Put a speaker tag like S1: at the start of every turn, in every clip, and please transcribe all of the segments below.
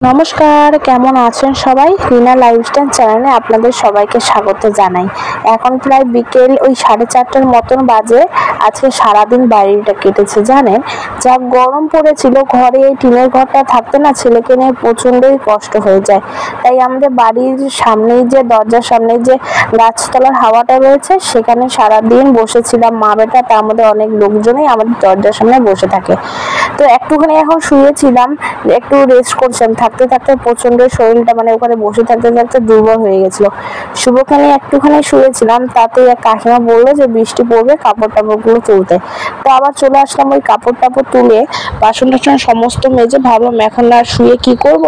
S1: নমস্কার, কেমন আছেন সবাই? রিনা লাইফস্টাইল চ্যানেলে আপনাদের সবাইকে স্বাগত জানাই। এখন প্রায় বিকেল ওই 4:30টার মতন বাজে। আজকে সারাদিন বাইরেটা কেটেছে জানেন। যা গরম পড়েছিল, ঘরে এই টিনের ঘরটা থাকতে না ছেলেকে নিয়ে প্রচণ্ডই কষ্ট হয়ে যায়। তাই আমাদের বাড়ির সামনেই যে দরজার সামনে যে গাছতলার হাওয়াটা রয়েছে সেখানে সারাদিন বসেছিলাম মা বেটা। তার মধ্যে অনেক লোকজনই আমাদের দরজার সামনে বসে থাকে। তো একটুখানি এখন শুয়েছিলাম, একটু রেস্ট করছিলাম। থাকতে থাকতে প্রচন্ড শরীরটা ওখানে বসে থাকতে থাকতে দুর্বল হয়ে গেছিল। শুভখানে একটুখানি শুয়েছিলাম, তাতে এক কাকিমা বললো যে বৃষ্টি পড়বে, কাপড় টাপড়গুলো তুলতে। তো আবার চলে আসলাম ওই কাপড় টাপড় তুলে বাসন টাসন সমস্ত মেজে। ভাবলাম এখন আর শুয়ে কি করব,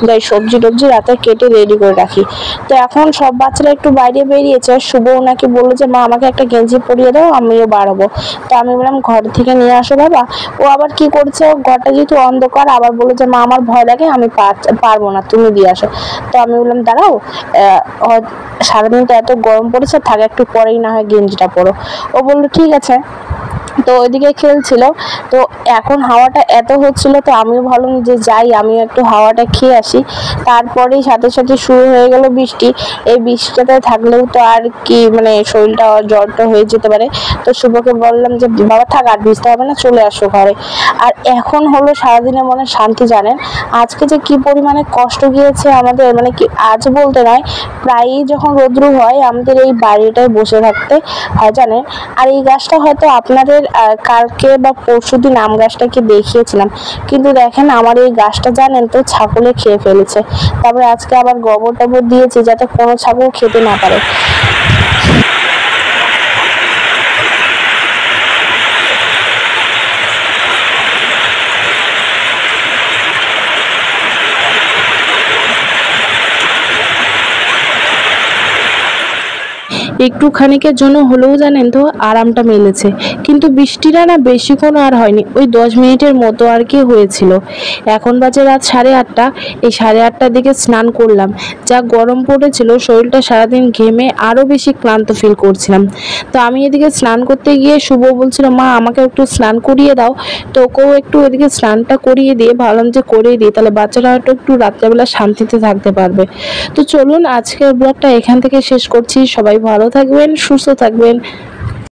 S1: যাই সবজি টবজি রাতে কেটে রেডি করে রাখি। তো এখন সব বাচ্চারা একটু বাইরে বেরিয়েছে। শুভও নাকি বললো যে মা আমাকে একটা গেঞ্জি পরিয়ে দাও, আমিও বাড়াবো। তো আমি বললাম ঘর থেকে নিয়ে আসো বাবা। ও আবার কি করছে, ঘরটা যেহেতু অন্ধকার, আবার বললো যে মা আমার ভয় লাগে, আমি পারবো না, তুমি দিয়ে আসো। তো আমি বললাম দাঁড়াও, সারাদিন তো এত গরম পড়েছে, থাকে একটু পরেই না হয় গেঞ্জিটা পরো। ও বললো ঠিক আছে। তো ওইদিকে খেলছিল। তো এখন হাওয়াটা এত হচ্ছিল, তো আমিও ভাবলাম যে যাই, আমিও একটু হাওয়াটা খেয়ে আসি। তারপরেই সাথে সাথে শুরু হয়ে গেল বৃষ্টি। এই বৃষ্টিটাতে থাকলেও তো আর কি শরীরটা জ্বরটা হয়ে যেতে পারে। তো শুভকে বললাম যে বাবা থাক, আর ভিজতে হবে না, চলে আসো ঘরে। আর এখন হলো সারাদিনের মনে শান্তি জানেন। আজকে যে কি পরিমাণে কষ্ট গিয়েছে আমাদের, কি আজ বলতে নয়, প্রায়ই যখন রৌদ্র হয় আমাদের এই বাড়িটায় বসে থাকতে হয় জানেন। আর এই গাছটা হয়তো আপনাদের কালকে বা পরশুদিন আম গাছটাকে দেখিয়েছিলাম, কিন্তু দেখেন আমার এই গাছটা জানেন তো ছাগলে খেয়ে ফেলেছে। তারপরে আজকে আবার গোবর টবর দিয়েছি যাতে কোনো ছাগল খেতে না পারে। একটু খানিকের জন্য হলেও জানেন তো আরামটা মিলেছে। কিন্তু বৃষ্টিটা না বেশিক্ষণ আর হয়নি, ওই 10 মিনিটের মতো আর কি হয়েছিল। এখন বাজে রাত 8:30। এই 8:30টার দিকে স্নান করলাম। যা গরম পড়েছিল, শরীরটা সারাদিন ঘেমে আরও বেশি ক্লান্ত ফিল করছিলাম। তো আমি এদিকে স্নান করতে গিয়ে শুভ বলছিল মা আমাকে একটু স্নান করিয়ে দাও। তো ওকেও একটু এদিকে স্নানটা করিয়ে দিয়ে ভাবলাম যে করিয়ে দিই, তাহলে বাচ্চারা হয়তো একটু রাত্রেবেলা শান্তিতে থাকতে পারবে। তো চলুন আজকের ব্লগটা এখান থেকে শেষ করছি। সবাই ভালো থাকবেন, সুস্থ থাকবেন।